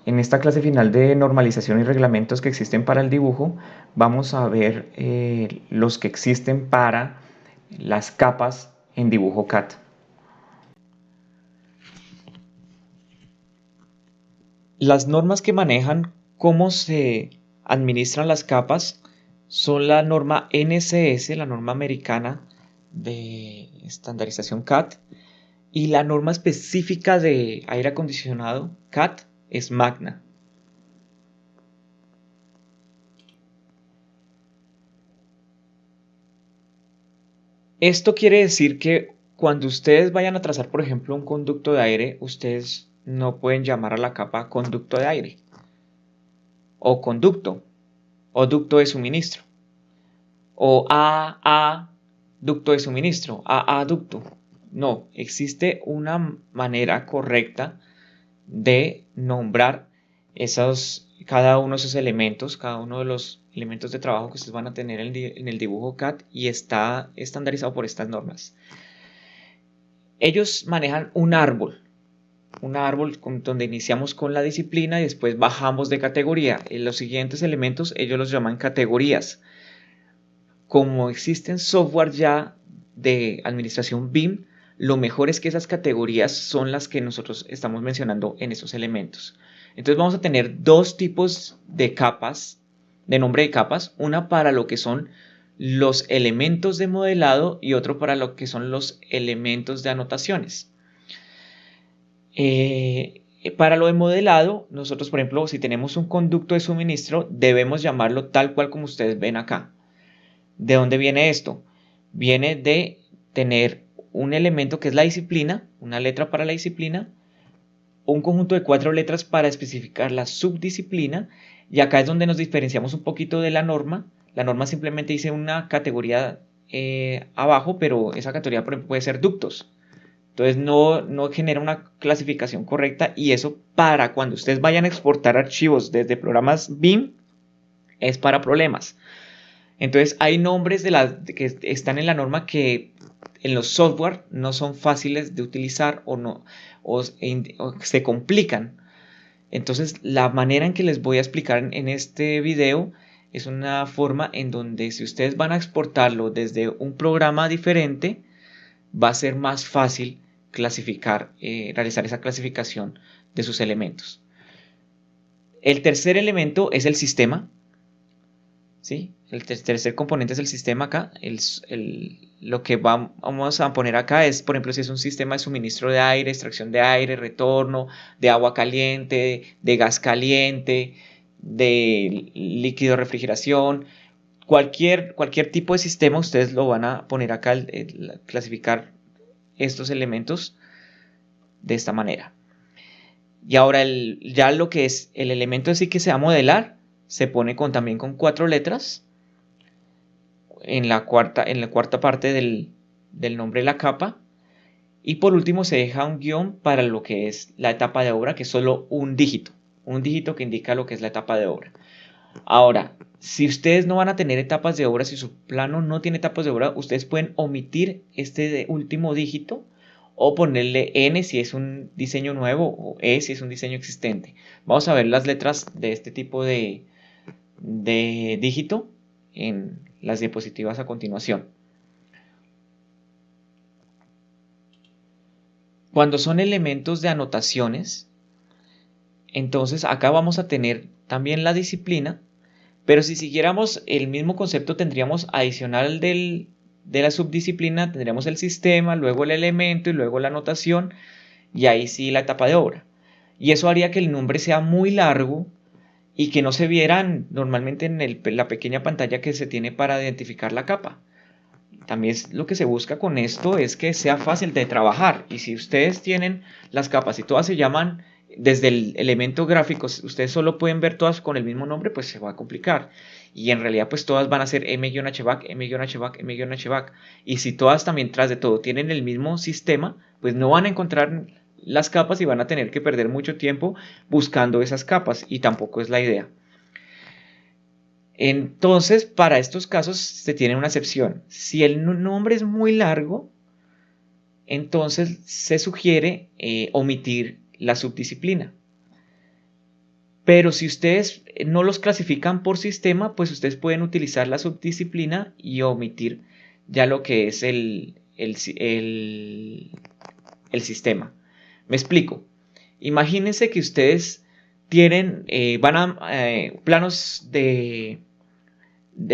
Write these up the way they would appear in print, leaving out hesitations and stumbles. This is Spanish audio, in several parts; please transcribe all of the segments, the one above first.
En esta clase final de normalización y reglamentos que existen para el dibujo, vamos a ver los que existen para las capas en dibujo CAD. Las normas que manejan cómo se administran las capas son la norma NCS, la norma americana de estandarización CAD, y la norma específica de aire acondicionado CAD es Magna. Esto quiere decir que cuando ustedes vayan a trazar, por ejemplo, un conducto de aire, ustedes no pueden llamar a la capa conducto de aire, o conducto, o ducto de suministro, o a ducto de suministro, a ducto. No, existe una manera correcta de nombrar cada uno de esos elementos, cada uno de los elementos de trabajo que ustedes van a tener en el dibujo CAD, y está estandarizado por estas normas. Ellos manejan un árbol donde iniciamos con la disciplina y después bajamos de categoría. En los siguientes elementos ellos los llaman categorías. Como existen software ya de administración BIM, lo mejor es que esas categorías son las que nosotros estamos mencionando en esos elementos. Entonces vamos a tener dos tipos de capas, de nombre de capas, una para lo que son los elementos de modelado y otro para lo que son los elementos de anotaciones. Para lo de modelado, nosotros, por ejemplo, si tenemos un conducto de suministro, debemos llamarlo tal cual como ustedes ven acá. ¿De dónde viene esto? Viene de tener un elemento que es la disciplina, una letra para la disciplina, un conjunto de 4 letras para especificar la subdisciplina, y acá es donde nos diferenciamos un poquito de la norma. La norma simplemente dice una categoría abajo, pero esa categoría, por ejemplo, puede ser ductos. Entonces no genera una clasificación correcta, y eso, para cuando ustedes vayan a exportar archivos desde programas BIM, es para problemas. Entonces hay nombres que están en la norma que en los software no son fáciles de utilizar o se complican. Entonces la manera en que les voy a explicar en este video es una forma en donde, si ustedes van a exportarlo desde un programa diferente, va a ser más fácil realizar esa clasificación de sus elementos. El tercer elemento es el sistema. ¿Sí? El tercer componente es el sistema acá. Lo que vamos a poner acá es, por ejemplo, si es un sistema de suministro de aire, extracción de aire, retorno, de agua caliente, de gas caliente, de líquido refrigeración. Cualquier tipo de sistema ustedes lo van a poner acá, clasificar estos elementos de esta manera. Y ahora ya lo que es el elemento en sí que se va a modelar se pone también con 4 letras en la cuarta parte del nombre de la capa. Y por último se deja un guión para lo que es la etapa de obra, que es solo un dígito que indica lo que es la etapa de obra. Ahora, si ustedes no van a tener etapas de obra, si su plano no tiene etapas de obra, ustedes pueden omitir este último dígito o ponerle N si es un diseño nuevo o E si es un diseño existente. Vamos a ver las letras de este tipo de dígito en las diapositivas a continuación. Cuando son elementos de anotaciones, entonces acá vamos a tener también la disciplina, pero si siguiéramos el mismo concepto, tendríamos adicional de la subdisciplina, tendríamos el sistema, luego el elemento y luego la anotación, y ahí sí la etapa de obra. Y eso haría que el nombre sea muy largo y que no se vieran normalmente en la pequeña pantalla que se tiene para identificar la capa. También lo que se busca con esto es que sea fácil de trabajar, y si ustedes tienen las capas y todas se llaman desde el elemento gráfico, ustedes solo pueden ver todas con el mismo nombre, pues se va a complicar, y en realidad pues todas van a ser M-HVAC, M-HVAC, M-HVAC, y si todas también tras de todo tienen el mismo sistema, pues no van a encontrar las capas y van a tener que perder mucho tiempo buscando esas capas, y tampoco es la idea. Entonces, para estos casos se tiene una excepción. Si el nombre es muy largo, entonces se sugiere omitir la subdisciplina. Pero si ustedes no los clasifican por sistema, pues ustedes pueden utilizar la subdisciplina y omitir ya lo que es el sistema. Me explico. Imagínense que ustedes tienen, van a planos de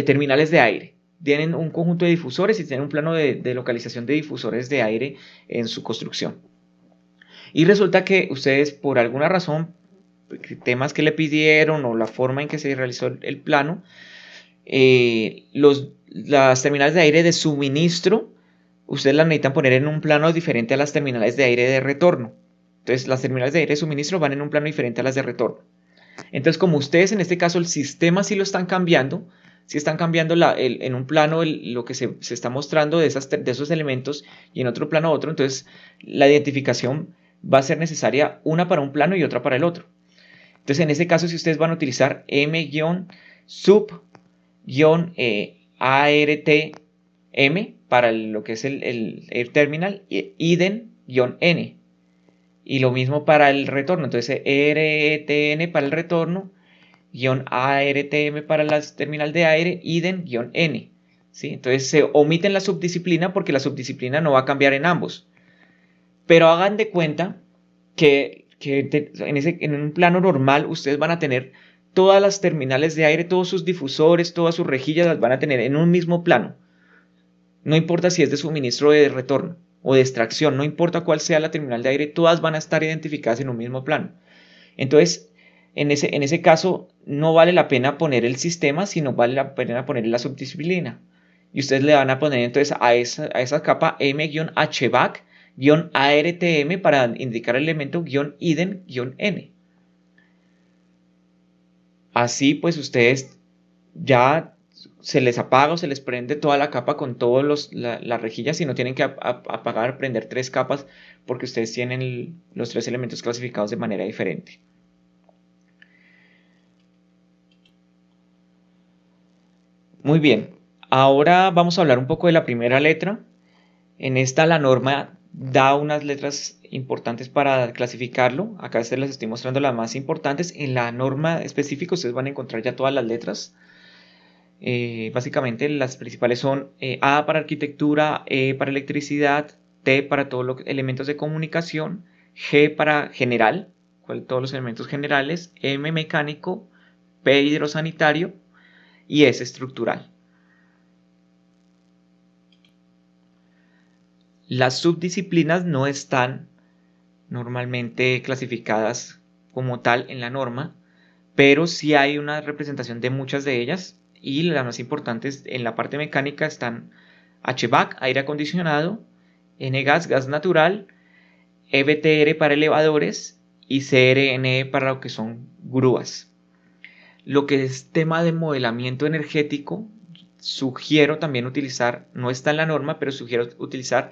terminales de aire. Tienen un conjunto de difusores y tienen un plano de localización de difusores de aire en su construcción. Y resulta que ustedes, por alguna razón, temas que le pidieron o la forma en que se realizó el plano, las terminales de aire de suministro, ustedes las necesitan poner en un plano diferente a las terminales de aire de retorno. Entonces, las terminales de aire de suministro van en un plano diferente a las de retorno. Entonces, como ustedes en este caso el sistema sí lo están cambiando, sí están cambiando en un plano lo que se está mostrando de esos elementos y en otro plano otro, entonces la identificación va a ser necesaria una para un plano y otra para el otro. Entonces, en este caso, si ustedes van a utilizar M-sub-ARTM para lo que es el Air Terminal, IDEN-N. Y lo mismo para el retorno. Entonces, RTN para el retorno, ARTM para la terminal de aire, IDEN-N. ¿Sí? Entonces, se omiten la subdisciplina porque la subdisciplina no va a cambiar en ambos. Pero hagan de cuenta que en un plano normal ustedes van a tener todas las terminales de aire, todos sus difusores, todas sus rejillas las van a tener en un mismo plano. No importa si es de suministro o de retorno o de extracción, no importa cuál sea la terminal de aire, todas van a estar identificadas en un mismo plano. Entonces, en ese caso, no vale la pena poner el sistema, sino vale la pena poner la subdisciplina. Y ustedes le van a poner entonces a esa capa M-HVAC-ARTM para indicar el elemento IDEN-N. Así pues ustedes ya se les apaga o se les prende toda la capa con todas las rejillas y no tienen que apagar, prender 3 capas porque ustedes tienen los 3 elementos clasificados de manera diferente. Muy bien, ahora vamos a hablar un poco de la primera letra. En esta la norma da unas letras importantes para clasificarlo. Acá les estoy mostrando las más importantes. En la norma específica ustedes van a encontrar ya todas las letras. Básicamente las principales son A para arquitectura, E para electricidad, T para todos los elementos de comunicación, G para general, todos los elementos generales, M mecánico, P hidrosanitario y S estructural. Las subdisciplinas no están normalmente clasificadas como tal en la norma, pero sí hay una representación de muchas de ellas y las más importantes en la parte mecánica están HVAC, aire acondicionado, N-gas, gas natural, EBTR para elevadores y CRNE para lo que son grúas. Lo que es tema de modelamiento energético, sugiero también utilizar, no está en la norma, pero sugiero utilizar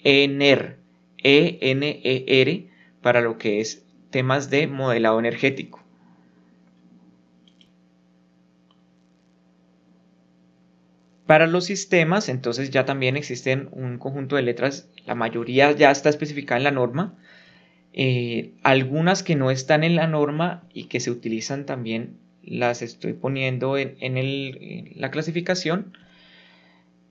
ENER, ENER para lo que es temas de modelado energético. Para los sistemas, entonces ya también existen un conjunto de letras, la mayoría ya está especificada en la norma, algunas que no están en la norma y que se utilizan también las estoy poniendo en la clasificación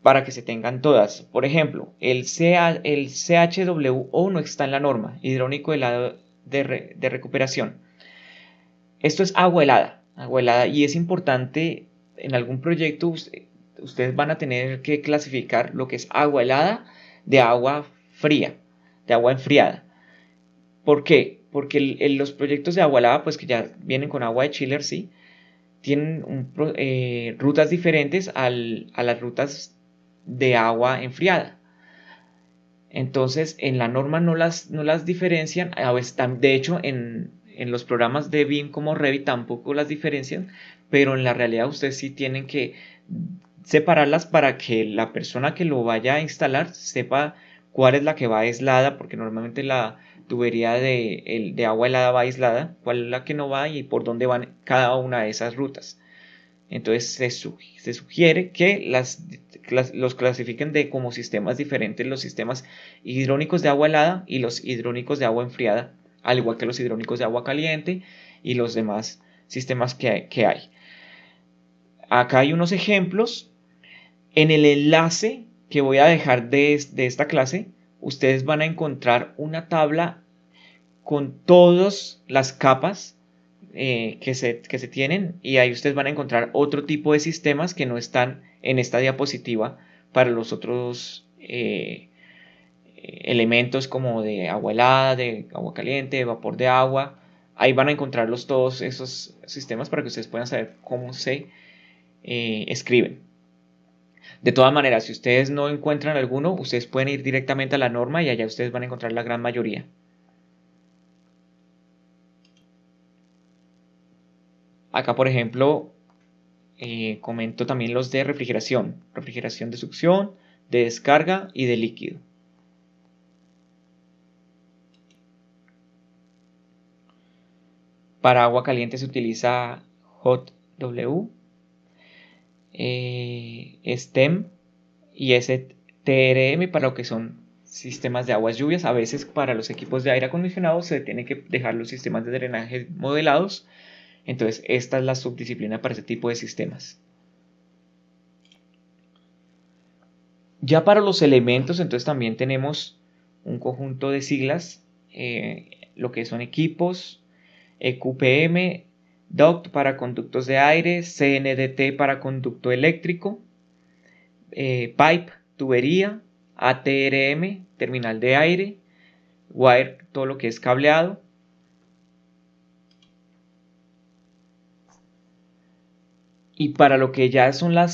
para que se tengan todas. Por ejemplo, el CHWO no está en la norma, hidráulico helado de recuperación. Esto es agua helada y es importante en algún proyecto ustedes van a tener que clasificar lo que es agua helada de agua fría, de agua enfriada. ¿Por qué? Porque los proyectos de agua helada, pues que ya vienen con agua de chiller, sí, tienen rutas diferentes a las rutas de agua enfriada. Entonces, en la norma no las diferencian. A veces, de hecho, en los programas de BIM como Revit tampoco las diferencian, pero en la realidad ustedes sí tienen que separarlas para que la persona que lo vaya a instalar sepa cuál es la que va aislada, porque normalmente la tubería de agua helada va aislada, cuál es la que no va y por dónde van cada una de esas rutas. Entonces se sugiere que los clasifiquen como sistemas diferentes, los sistemas hidrónicos de agua helada y los hidrónicos de agua enfriada, al igual que los hidrónicos de agua caliente y los demás sistemas que hay. Acá hay unos ejemplos. En el enlace que voy a dejar de esta clase, ustedes van a encontrar una tabla con todas las capas que se tienen, y ahí ustedes van a encontrar otro tipo de sistemas que no están en esta diapositiva para los otros elementos como de agua helada, de agua caliente, de vapor de agua. Ahí van a encontrarlos todos esos sistemas para que ustedes puedan saber cómo se escriben. De todas maneras, si ustedes no encuentran alguno, ustedes pueden ir directamente a la norma y allá ustedes van a encontrar la gran mayoría. Acá, por ejemplo, comento también los de refrigeración. Refrigeración de succión, de descarga y de líquido. Para agua caliente se utiliza HotW, STEM y STRM para lo que son sistemas de aguas lluvias. A veces para los equipos de aire acondicionado se tienen que dejar los sistemas de drenaje modelados. Entonces esta es la subdisciplina para ese tipo de sistemas. Ya para los elementos, entonces también tenemos un conjunto de siglas, lo que son equipos, EQPM, duct para conductos de aire, CNDT para conducto eléctrico, pipe, tubería, ATRM, terminal de aire, wire, todo lo que es cableado. Y para lo que ya son la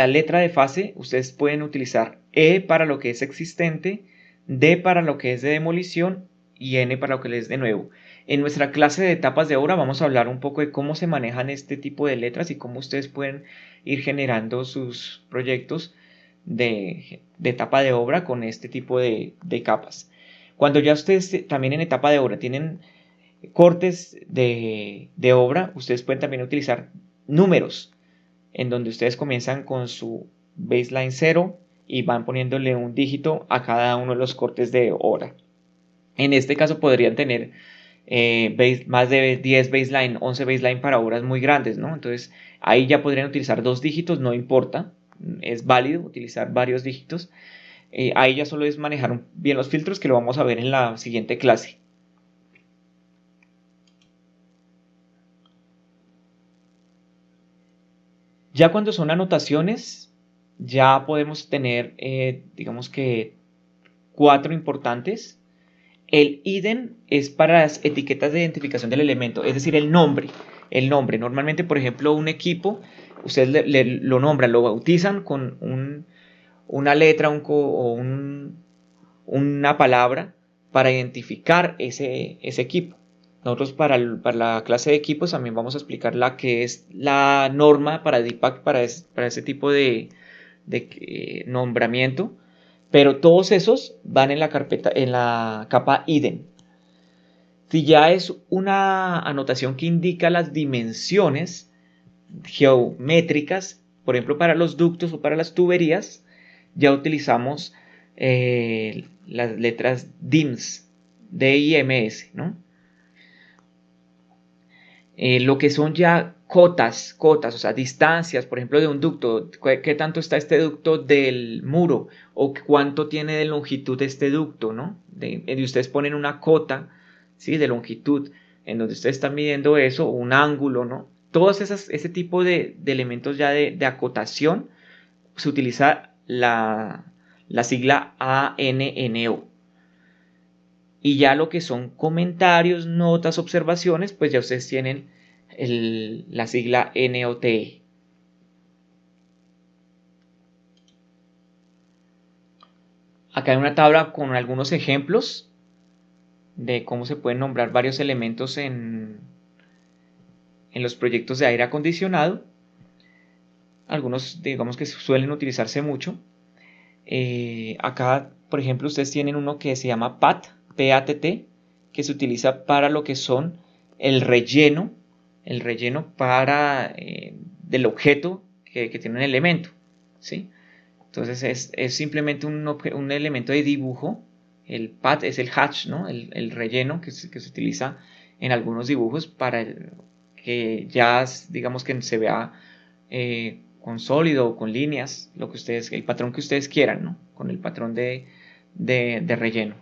letra de fase, ustedes pueden utilizar E para lo que es existente, D para lo que es de demolición y N para lo que es de nuevo. En nuestra clase de etapas de obra vamos a hablar un poco de cómo se manejan este tipo de letras y cómo ustedes pueden ir generando sus proyectos de etapa de obra con este tipo de capas. Cuando ya ustedes también en etapa de obra tienen cortes de obra, ustedes pueden también utilizar números, en donde ustedes comienzan con su baseline 0 y van poniéndole un dígito a cada uno de los cortes de obra. En este caso podrían tener más de 10 baseline, 11 baseline para obras muy grandes, ¿no? Entonces ahí ya podrían utilizar 2 dígitos, no importa, es válido utilizar varios dígitos. Ahí ya solo es manejar bien los filtros, que lo vamos a ver en la siguiente clase. Ya cuando son anotaciones, ya podemos tener, digamos que 4 importantes. El IDEN es para las etiquetas de identificación del elemento, es decir, el nombre. El nombre, normalmente, por ejemplo, un equipo, ustedes lo nombran, lo bautizan con una letra o una palabra para identificar ese equipo. Nosotros para la clase de equipos también vamos a explicar la que es la norma para DPAC para ese tipo de nombramiento, pero todos esos van en la carpeta, en la capa IDEN. Si ya es una anotación que indica las dimensiones geométricas, por ejemplo para los ductos o para las tuberías, ya utilizamos las letras DIMS, D-I-M-S, ¿no? Lo que son ya cotas, o sea, distancias, por ejemplo, de un ducto, qué tanto está este ducto del muro o cuánto tiene de longitud este ducto, ¿no? Y ustedes ponen una cota, ¿sí? De longitud, en donde ustedes están midiendo eso, un ángulo, ¿no? Todos ese tipo de elementos ya de acotación, se utiliza la sigla ANNO. Y ya lo que son comentarios, notas, observaciones, pues ya ustedes tienen la sigla NOTE. Acá hay una tabla con algunos ejemplos de cómo se pueden nombrar varios elementos en los proyectos de aire acondicionado. Algunos, digamos que suelen utilizarse mucho. Acá, por ejemplo, ustedes tienen uno que se llama PAT, P-A-T-T, que se utiliza para lo que son el relleno para del objeto que tiene un elemento, ¿sí? Entonces es simplemente un elemento de dibujo. El pad es el hatch, ¿no? El relleno que se utiliza en algunos dibujos para que ya digamos que se vea con sólido o con líneas, lo que ustedes, el patrón que ustedes quieran, ¿no? Con el patrón de relleno.